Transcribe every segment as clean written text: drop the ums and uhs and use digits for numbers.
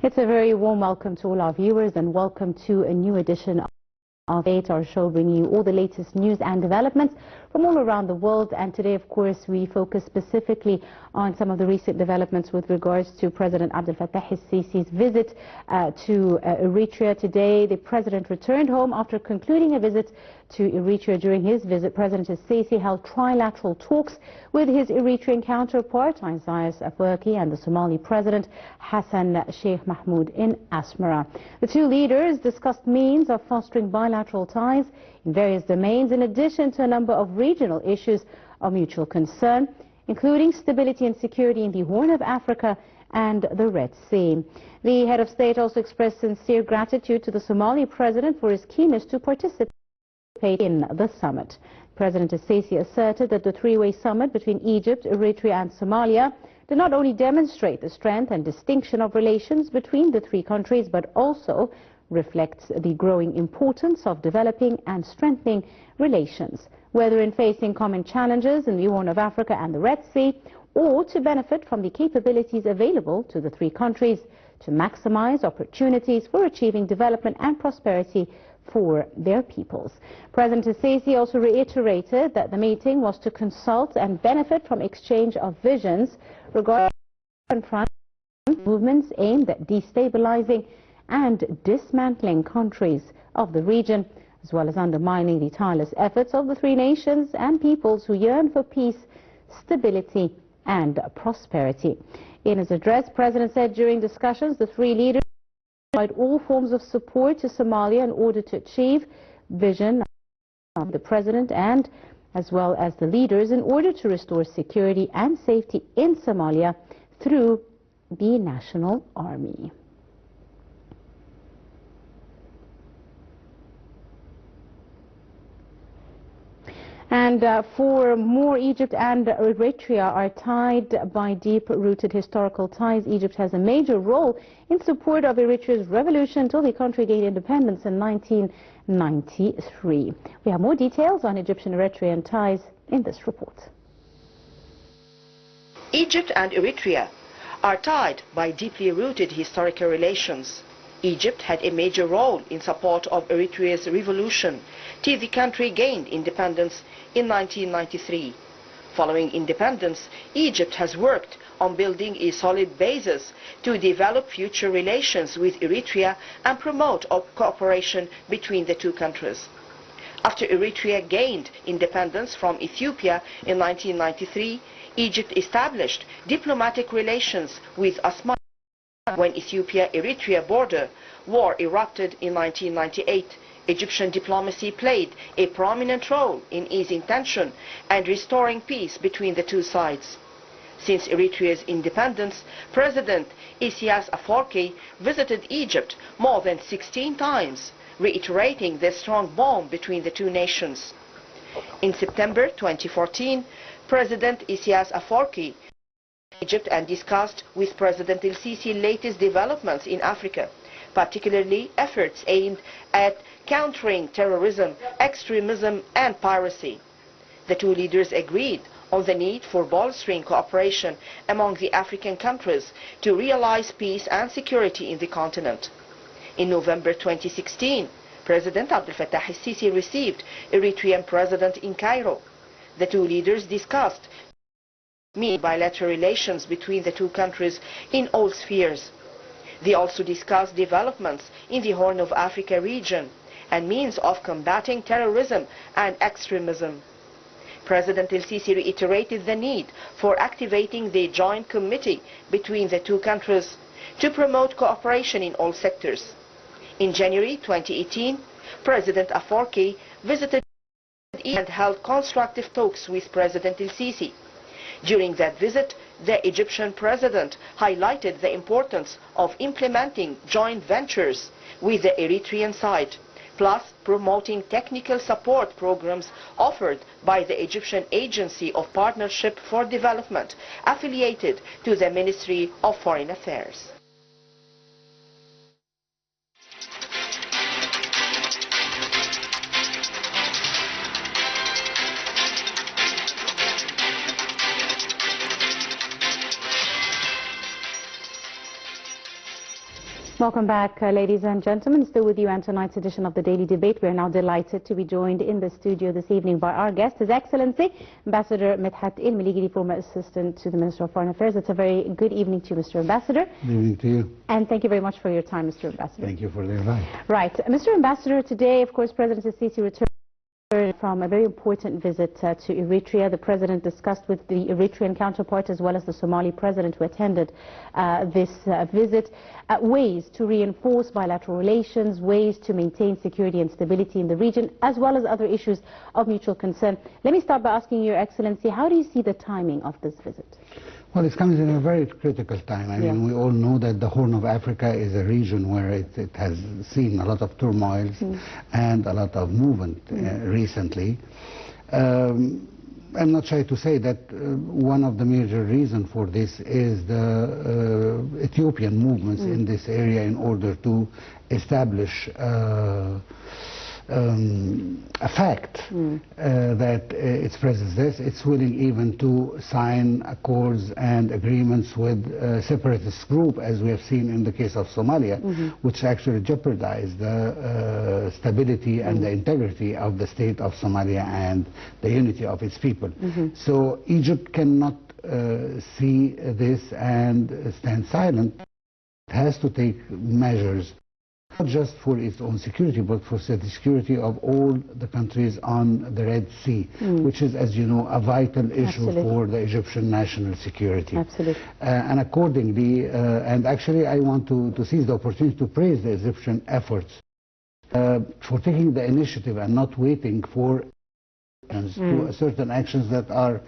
It's a very warm welcome to all our viewers and welcome to a new edition of 8, our show bringing you all the latest news and developments from all around the world. And today, of course, we focus specifically on some of the recent developments with regards to President Abdel Fattah el-Sisi's visit to Eritrea. Today, the president returned home after concluding a visit to Eritrea. During his visit, President el-Sisi held trilateral talks with his Eritrean counterpart, Isaias Afwerki, and the Somali president, Hassan Sheikh Mahmoud, in Asmara. The two leaders discussed means of fostering bilateral ties in various domains, in addition to a number of regional issues of mutual concern, including stability and security in the Horn of Africa and the Red Sea. The head of state also expressed sincere gratitude to the Somali president for his keenness to participate in the summit. President el-Sisi asserted that the three-way summit between Egypt, Eritrea and Somalia did not only demonstrate the strength and distinction of relations between the three countries, but also reflects the growing importance of developing and strengthening relations, whether in facing common challenges in the Horn of Africa and the Red Sea, or to benefit from the capabilities available to the three countries to maximize opportunities for achieving development and prosperity for their peoples. President el-Sisi also reiterated that the meeting was to consult and benefit from exchange of visions regarding movements aimed at destabilizing and dismantling countries of the region, as well as undermining the tireless efforts of the three nations and peoples who yearn for peace, stability and prosperity. In his address, the President said during discussions the three leaders provide all forms of support to Somalia in order to achieve vision of the President and as well as the leaders in order to restore security and safety in Somalia through the National Army. And for more, Egypt and Eritrea are tied by deep-rooted historical ties. Egypt has a major role in support of Eritrea's revolution until the country gained independence in 1993. We have more details on Egyptian-Eritrean ties in this report. Egypt and Eritrea are tied by deeply rooted historical relations. Egypt had a major role in support of Eritrea's revolution till the country gained independence in 1993. Following independence, Egypt has worked on building a solid basis to develop future relations with Eritrea and promote cooperation between the two countries. After Eritrea gained independence from Ethiopia in 1993, Egypt established diplomatic relations with Asmara. When Ethiopia-Eritrea border war erupted in 1998, Egyptian diplomacy played a prominent role in easing tension and restoring peace between the two sides. Since Eritrea's independence, President Isaias Afwerki visited Egypt more than 16 times, reiterating the strong bond between the two nations. In September 2014, President Isaias Afwerki Egypt and discussed with President el-Sisi latest developments in Africa, particularly efforts aimed at countering terrorism, extremism and piracy. The two leaders agreed on the need for bolstering cooperation among the African countries to realize peace and security in the continent. In November 2016, President Abdel Fattah el-Sisi received Eritrean President in Cairo. The two leaders discussed bilateral relations between the two countries in all spheres. They also discussed developments in the Horn of Africa region and means of combating terrorism and extremism. President el-Sisi reiterated the need for activating the joint committee between the two countries to promote cooperation in all sectors. In January 2018, President Afwerki visited and held constructive talks with President el-Sisi. During that visit, the Egyptian president highlighted the importance of implementing joint ventures with the Eritrean side, plus promoting technical support programs offered by the Egyptian Agency of Partnership for Development, affiliated to the Ministry of Foreign Affairs. Welcome back, ladies and gentlemen. Still with you on tonight's edition of the Daily Debate. We are now delighted to be joined in the studio this evening by our guest, His Excellency, Ambassador Medhat Meligy, former Assistant to the Minister of Foreign Affairs. It's a very good evening to you, Mr. Ambassador. Good evening to you. And thank you very much for your time, Mr. Ambassador. Thank you for the invite. Right. Mr. Ambassador, today, of course, President Sisi returned from a very important visit to Eritrea. The President discussed with the Eritrean counterpart as well as the Somali President who attended this visit ways to reinforce bilateral relations, ways to maintain security and stability in the region, as well as other issues of mutual concern. Let me start by asking Your Excellency, how do you see the timing of this visit? Well, it comes in a very critical time. I mean, we all know that the Horn of Africa is a region where it has seen a lot of turmoil and a lot of movement recently. I'm not shy to say that one of the major reasons for this is the Ethiopian movements in this area in order to establish a fact that its presence there. It's willing even to sign accords and agreements with separatist group, as we have seen in the case of Somalia, which actually jeopardized the stability and the integrity of the state of Somalia and the unity of its people. So Egypt cannot see this and stand silent. It has to take measures, not just for its own security, but for the security of all the countries on the Red Sea, which is, as you know, a vital issue for the Egyptian national security. And accordingly, and actually I want to seize the opportunity to praise the Egyptian efforts for taking the initiative and not waiting for to certain actions that are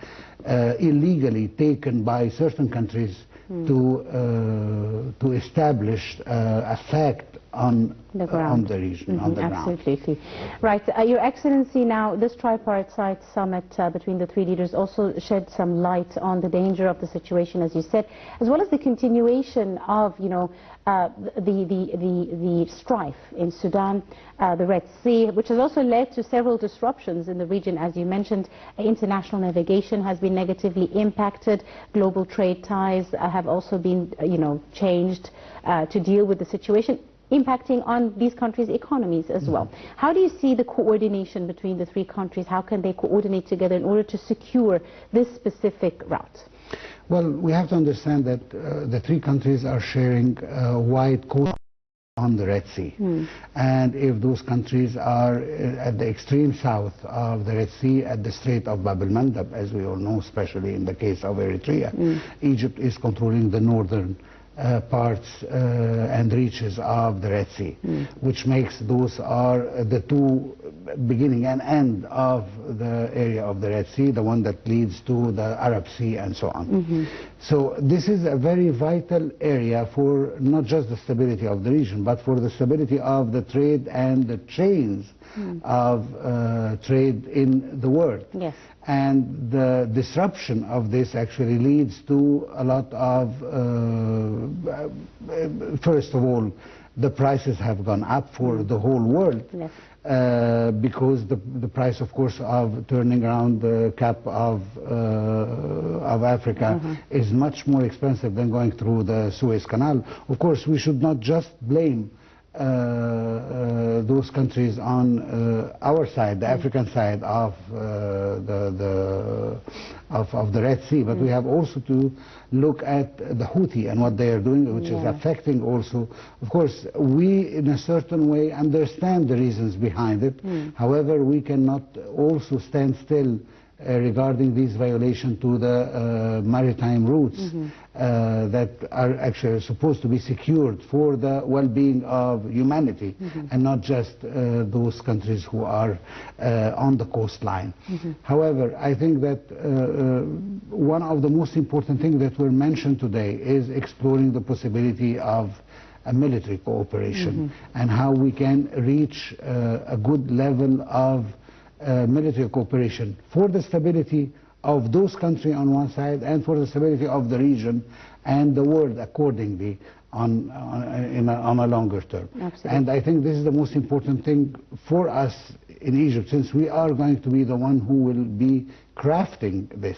illegally taken by certain countries to establish a fact on the region, on the ground. Absolutely. Right. Your Excellency, now this tripartite summit between the three leaders also shed some light on the danger of the situation, as you said, as well as the continuation of, you know, the strife in Sudan, the Red Sea, which has also led to several disruptions in the region. As you mentioned, international navigation has been negatively impacted. Global trade ties have also been, you know, changed to deal with the situation, impacting on these countries' economies as well. How do you see the coordination between the three countries? How can they coordinate together in order to secure this specific route? Well, we have to understand that the three countries are sharing a wide coast on the Red Sea. And if those countries are at the extreme south of the Red Sea, at the Strait of Bab el-Mandab, as we all know, especially in the case of Eritrea, Egypt is controlling the northern parts and reaches of the Red Sea, which makes those are the two beginning and end of the area of the Red Sea, the one that leads to the Arab Sea and so on. So this is a very vital area for not just the stability of the region, but for the stability of the trade and the chains of trade in the world. And the disruption of this actually leads to a lot of, first of all, the prices have gone up for the whole world, because the price, of course, of turning around the Cap of Africa is much more expensive than going through the Suez Canal. Of course, we should not just blame those countries on our side, the African side of the Red Sea, but we have also to look at the Houthi and what they are doing, which is affecting also. Of course, we in a certain way understand the reasons behind it. However, we cannot also stand still regarding these violations to the maritime routes that are actually supposed to be secured for the well-being of humanity and not just those countries who are on the coastline. However, I think that one of the most important things that were mentioned today is exploring the possibility of a military cooperation and how we can reach a good level of military cooperation for the stability of those countries on one side and for the stability of the region and the world accordingly on a longer term. And I think this is the most important thing for us in Egypt, since we are going to be the one who will be crafting this.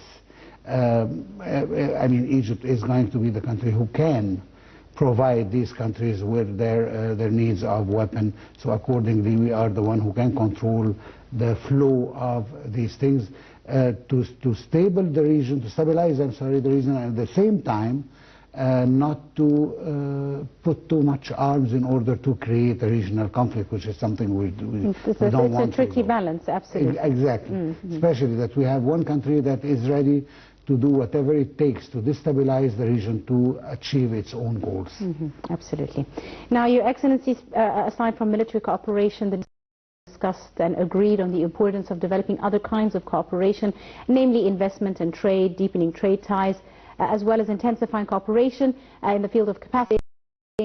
I mean, Egypt is going to be the country who can provide these countries with their needs of weapons. So accordingly, we are the one who can control the flow of these things to stabilize the region, the region, and at the same time not to put too much arms in order to create a regional conflict, which is something we don't want. It's a tricky balance, absolutely. Exactly. Especially that we have one country that is ready to do whatever it takes to destabilize the region to achieve its own goals. Absolutely. Now, Your Excellency, aside from military cooperation, the discussed and agreed on the importance of developing other kinds of cooperation, namely investment and trade, deepening trade ties, as well as intensifying cooperation in the field of capacity,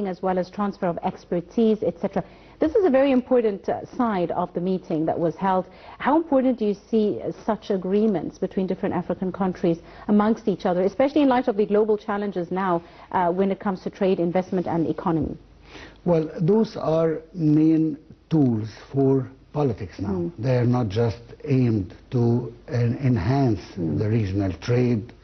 as well as transfer of expertise, etc. This is a very important side of the meeting that was held. How important do you see such agreements between different African countries amongst each other, especially in light of the global challenges now when it comes to trade, investment and economy? Well, those are main tools for politics now. They are not just aimed to enhance the regional trade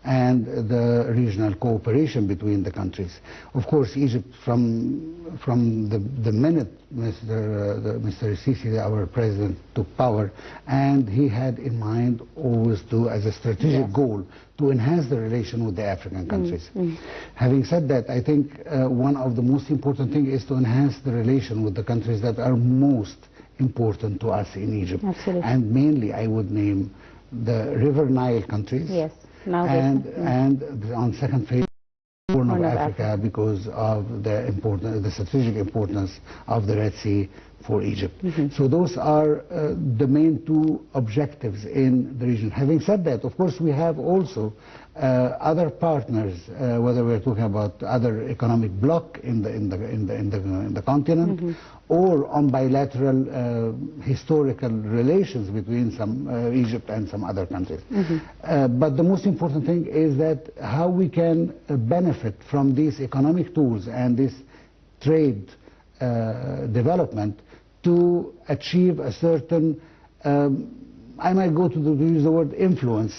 and the regional cooperation between the countries. Of course, Egypt, from the minute Mr. Sisi, our president, took power, and he had in mind always to, as a strategic goal, to enhance the relation with the African countries. Having said that, I think one of the most important things is to enhance the relation with the countries that are most important to us in Egypt. Absolutely. And mainly I would name the River Nile countries. Yes. And on second phase, Horn of Africa, because of the strategic importance of the Red Sea for Egypt. So those are the main two objectives in the region. Having said that, of course, we have also other partners, whether we're talking about other economic bloc in the continent, or on bilateral historical relations between Egypt and some other countries. But the most important thing is that how we can benefit from these economic tools and this trade development to achieve a certain, I might go to use the word influence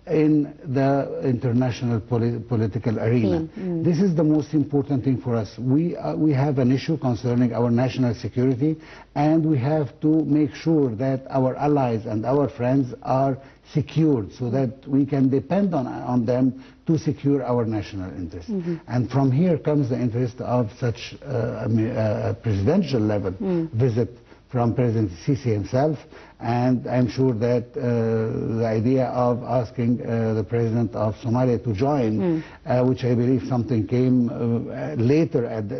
in the international political arena. This is the most important thing for us. We have an issue concerning our national security, and we have to make sure that our allies and our friends are secured so that we can depend on them to secure our national interests. And from here comes the interest of such a presidential level visit from President Sisi himself, and I'm sure that the idea of asking the President of Somalia to join, which I believe something came later at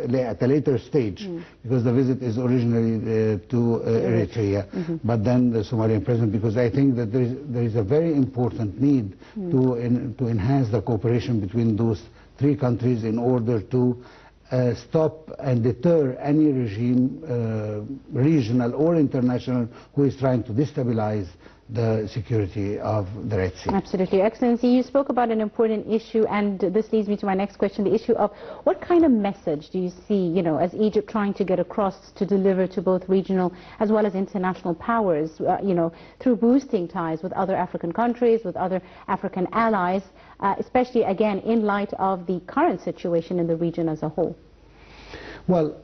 a later stage, because the visit is originally to Eritrea, but then the Somalian President, because I think that there is a very important need to enhance the cooperation between those three countries in order to stop and deter any regime, regional or international, who is trying to destabilize the security of the Red Sea. Absolutely. Your Excellency, you spoke about an important issue, and this leads me to my next question, the issue of what kind of message do you see, as Egypt trying to get across to deliver to both regional as well as international powers, through boosting ties with other African countries, with other African allies, especially, again, in light of the current situation in the region as a whole? Well,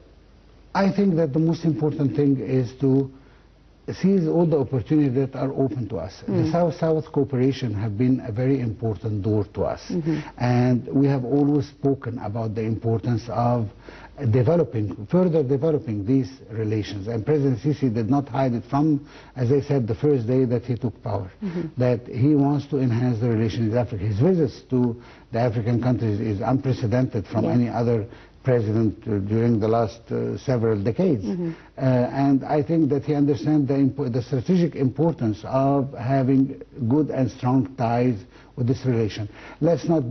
I think that the most important thing is to seize all the opportunities that are open to us. The South-South cooperation have been a very important door to us. And we have always spoken about the importance of further developing these relations. And President Sisi did not hide it from, as I said, the first day that he took power, that he wants to enhance the relations with Africa. His visits to the African countries is unprecedented from any other president during the last several decades. And I think that he understands the strategic importance of having good and strong ties with this relation. Let's not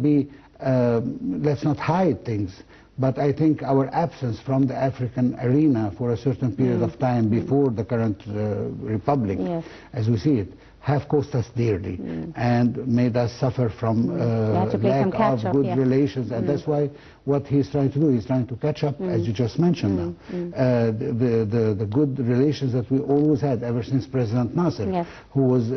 hide things, but I think our absence from the African arena for a certain period of time before the current republic, as we see it, have cost us dearly and made us suffer from lack of good relations. And that's why what he's trying to do. He's trying to catch up, as you just mentioned now. The good relations that we always had ever since President Nasser, who was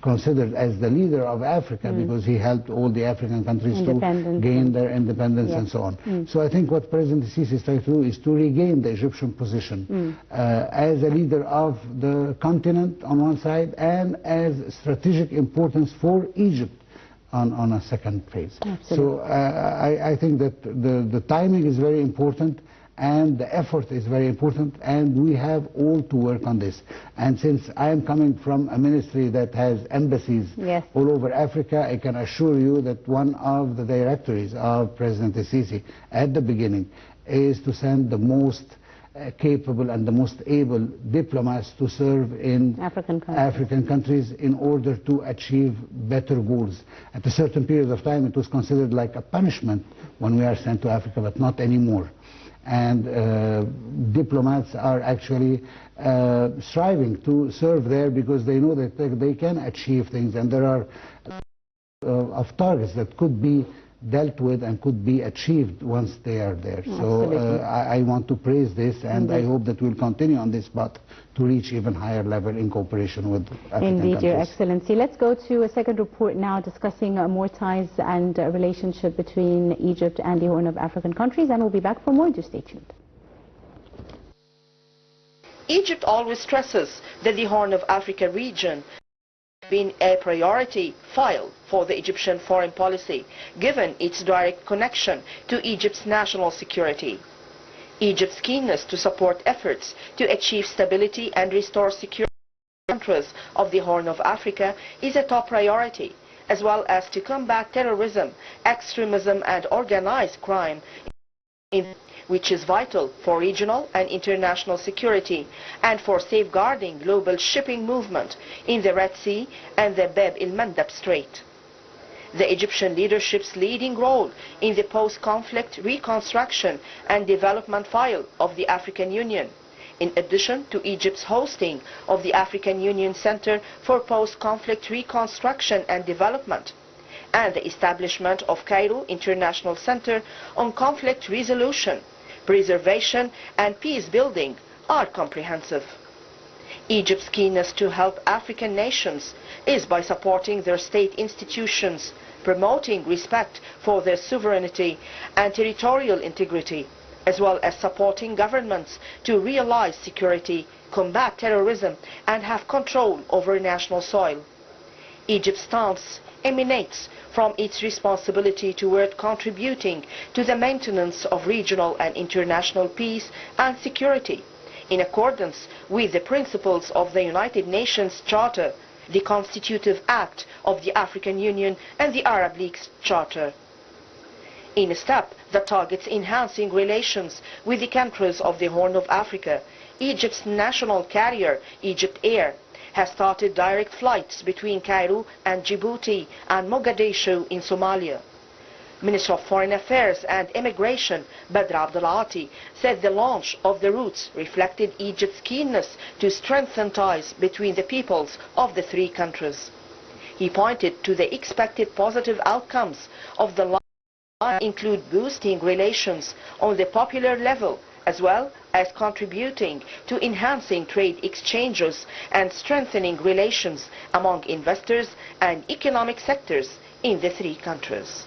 considered as the leader of Africa because he helped all the African countries to gain their independence and so on. So I think what President Sisi is trying to do is to regain the Egyptian position as a leader of the continent on one side and as strategic importance for Egypt on a second phase. Absolutely. So I think that the timing is very important and the effort is very important, and we have all to work on this. And since I am coming from a ministry that has embassies all over Africa, I can assure you that one of the directories of President Sisi at the beginning is to send the most capable and the most able diplomats to serve in African countries in order to achieve better goals. At a certain period of time it was considered like a punishment when we are sent to Africa, but not anymore. And diplomats are actually striving to serve there because they know that they can achieve things, and there are of targets that could be dealt with and could be achieved once they are there. So I want to praise this, and I hope that we'll continue on this path to reach even higher level in cooperation with African countries. Your Excellency. Let's go to a second report now discussing more ties and relationship between Egypt and the Horn of African countries, and we'll be back for more. Do stay tuned. Egypt always stresses that the Horn of Africa region been a priority file for the Egyptian foreign policy, given its direct connection to Egypt's national security. Egypt's keenness to support efforts to achieve stability and restore security in the countries of the Horn of Africa is a top priority, as well as to combat terrorism, extremism and organized crime, which is vital for regional and international security and for safeguarding global shipping movement in the Red Sea and the Bab el-Mandeb Strait. The Egyptian leadership's leading role in the post-conflict reconstruction and development file of the African Union, in addition to Egypt's hosting of the African Union Center for Post-Conflict Reconstruction and Development, and the establishment of Cairo International Center on Conflict Resolution, Preservation and Peace Building, are comprehensive. Egypt's keenness to help African nations is by supporting their state institutions, promoting respect for their sovereignty and territorial integrity, as well as supporting governments to realize security, combat terrorism, and have control over national soil. Egypt's stance emanates from its responsibility toward contributing to the maintenance of regional and international peace and security, in accordance with the principles of the United Nations Charter, the Constitutive Act of the African Union, and the Arab League's Charter. In a step that targets enhancing relations with the countries of the Horn of Africa, Egypt's national carrier, Egypt Air, has started direct flights between Cairo and Djibouti and Mogadishu in Somalia. Minister of Foreign Affairs and Immigration, Badr Abdelati, said the launch of the routes reflected Egypt's keenness to strengthen ties between the peoples of the three countries. He pointed to the expected positive outcomes of the line, include boosting relations on the popular level, as well as contributing to enhancing trade exchanges and strengthening relations among investors and economic sectors in the three countries.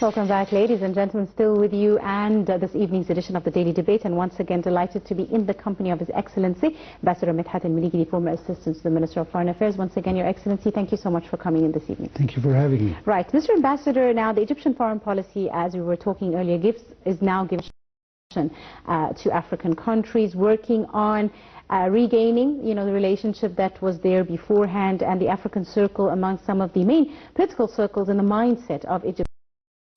Welcome back, ladies and gentlemen, still with you and this evening's edition of the Daily Debate, and once again delighted to be in the company of His Excellency Ambassador Medhat and Meligy, former Assistant to the Minister of Foreign Affairs. Once again, Your Excellency, thank you so much for coming in this evening. Thank you for having me. Right, Mr. Ambassador, now the Egyptian foreign policy, as we were talking earlier, is now giving to African countries, working on regaining, the relationship that was there beforehand, and the African circle among some of the main political circles in the mindset of Egypt.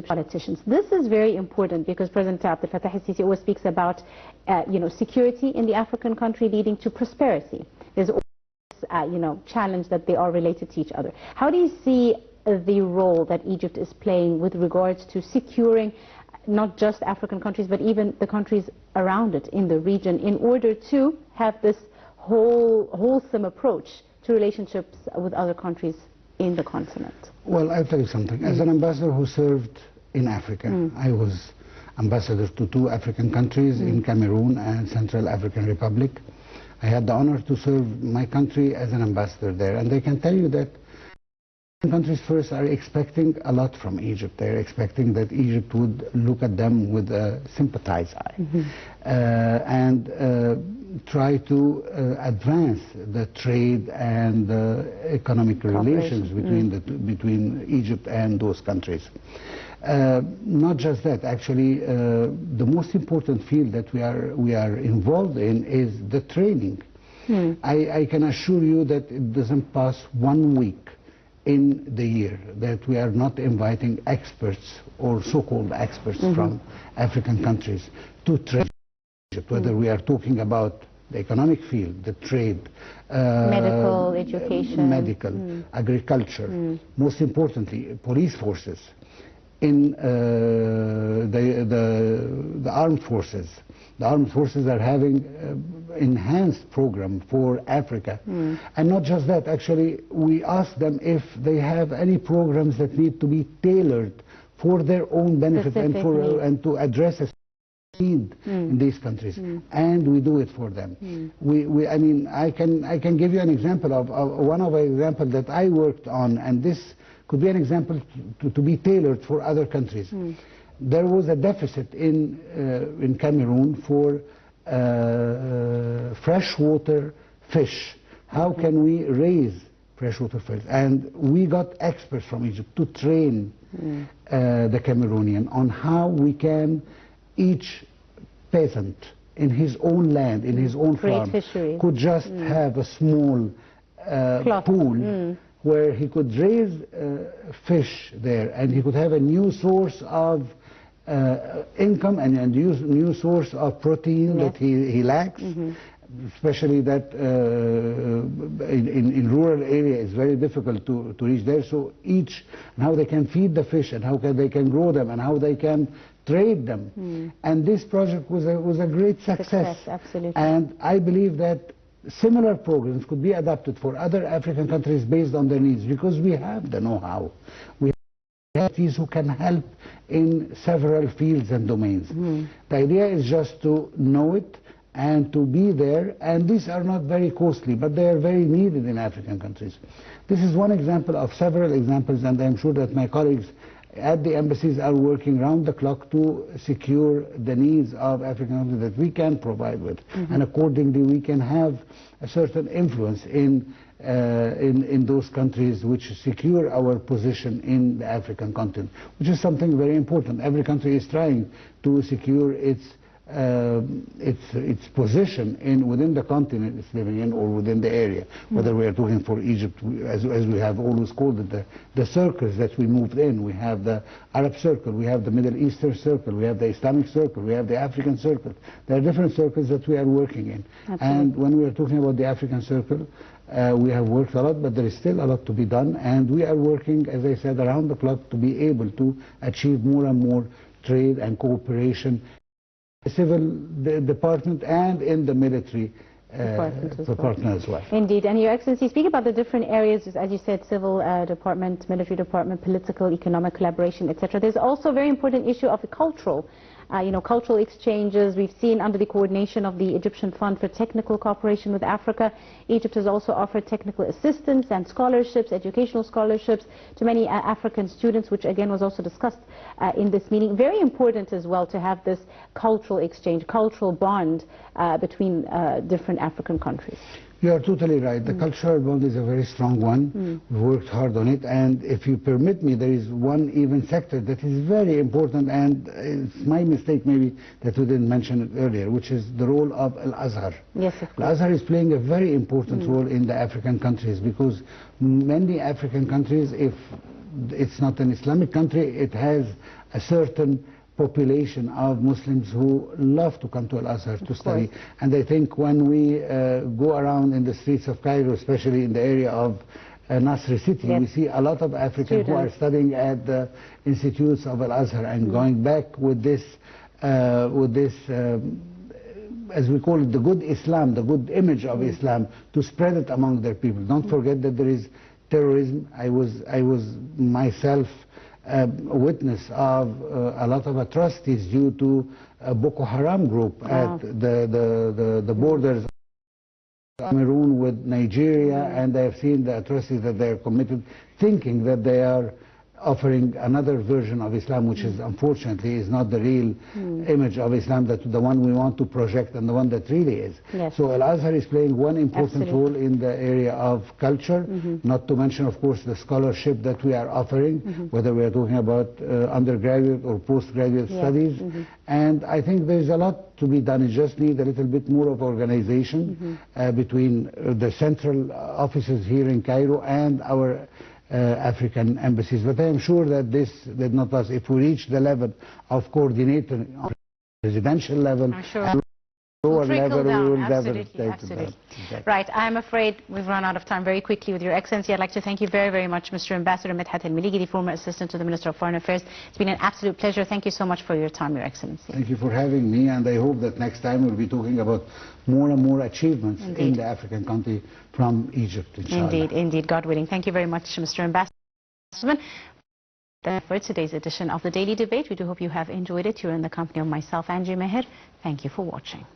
Politicians. This is very important because President Abdel Fattah al-Sisi always speaks about, security in the African country leading to prosperity. There's always, challenge that they are related to each other. How do you see the role that Egypt is playing with regards to securing not just African countries, but even the countries around it in the region, in order to have this wholesome approach to relationships with other countries in the continent? Well, I'll tell you something. As an ambassador who served in Africa, I was ambassador to 2 African countries, in Cameroon and Central African Republic. I had the honor to serve my country as an ambassador there, and I can tell you that countries first are expecting a lot from Egypt. They're expecting that Egypt would look at them with a sympathized eye and try to advance the trade and economic relations between Egypt and those countries. Not just that, actually, the most important field that we are involved in is the training. I can assure you that it doesn't pass 1 week in the year that we are not inviting experts or so-called experts from African countries to train Egypt, whether we are talking about the economic field, the trade, medical, education, agriculture, most importantly, police forces, in the armed forces. The armed forces are having enhanced program for Africa. And not just that, actually, we ask them if they have any programs that need to be tailored for their own benefit and to address a need in these countries. And we do it for them. I mean, I can give you an example of one of the examples that I worked on, and this could be an example to be tailored for other countries. There was a deficit in Cameroon for freshwater fish. How can we raise freshwater fish? And we got experts from Egypt to train the Cameroonian on how we can, each peasant in his own land, in his own farm, could just have a small pool where he could raise fish there, and he could have a new source of income and a new source of protein that he lacks, especially that in rural area it's very difficult to reach there. So and how they can feed the fish, and how they can grow them, and how they can trade them. And this project was a great success. Absolutely. And I believe that similar programs could be adapted for other African countries based on their needs, because we have the know-how. We have these who can help in several fields and domains. The idea is just to know it and to be there, and these are not very costly, but they are very needed in African countries. This is one example of several examples, and I'm sure that my colleagues at the embassies are working round the clock to secure the needs of African countries that we can provide with, and accordingly we can have a certain influence in those countries which secure our position in the African continent, which is something very important. Every country is trying to secure its position within the continent it's living in, or within the area. Whether we are talking for Egypt, as we have always called it, the circles that we moved in. We have the Arab Circle, we have the Middle Eastern Circle, we have the Islamic Circle, we have the African Circle. There are different circles that we are working in. Absolutely. And when we are talking about the African Circle, we have worked a lot, but there is still a lot to be done, and we are working, as I said, around the clock to be able to achieve more and more trade and cooperation in the civil department and in the military department as well. Indeed. And Your Excellency, speak about the different areas, as you said, civil department, military department, political, economic collaboration, etc. There's also a very important issue of the cultural cultural exchanges. We've seen under the coordination of the Egyptian Fund for Technical Cooperation with Africa, Egypt has also offered technical assistance and scholarships, educational scholarships to many African students, which again was also discussed in this meeting. Very important as well to have this cultural exchange, cultural bond between different African countries. You are totally right. The cultural bond is a very strong one. We've worked hard on it, and if you permit me, there is one even sector that is very important, and it's my mistake maybe that we didn't mention it earlier, which is the role of Al-Azhar. Yes, of course. Al-Azhar is playing a very important role in the African countries, because many African countries, if it's not an Islamic country, it has a certain population of Muslims who love to come to Al-Azhar to study. And I think when we go around in the streets of Cairo, especially in the area of Nasr City, Yes. we see a lot of Africans who are studying at the institutes of Al-Azhar and going back with this, as we call it, the good Islam, the good image of Islam, to spread it among their people. Don't forget that there is terrorism. I was myself a witness of a lot of atrocities due to a Boko Haram group at the borders of Cameroon with Nigeria, and I have seen the atrocities that they are committed, thinking that they are offering another version of Islam, which is unfortunately is not the real image of Islam, that the one we want to project and the one that really is. Yes. So Al-Azhar is playing one important role in the area of culture, not to mention, of course, the scholarship that we are offering, whether we are talking about undergraduate or postgraduate studies. And I think there is a lot to be done. It just needs a little bit more of organization between the central offices here in Cairo and our African embassies. But I am sure that this did not pass. If we reach the level of coordinator on presidential level, sure. lower Trickle level, down. we will Absolutely, take absolutely. that. Exactly. Right, I'm afraid we've run out of time. Very quickly, with your Excellency, I'd like to thank you very, very much, Mr. Ambassador Medhat Meligy, the former Assistant to the Minister of Foreign Affairs. It's been an absolute pleasure. Thank you so much for your time, Your Excellency. Thank you for having me, and I hope that next time we'll be talking about more and more achievements in the African country from Egypt, inshallah. Indeed, indeed, God willing. Thank you very much, Mr. Ambassador. For today's edition of the Daily Debate, we do hope you have enjoyed it. You're in the company of myself, Angie Meher. Thank you for watching.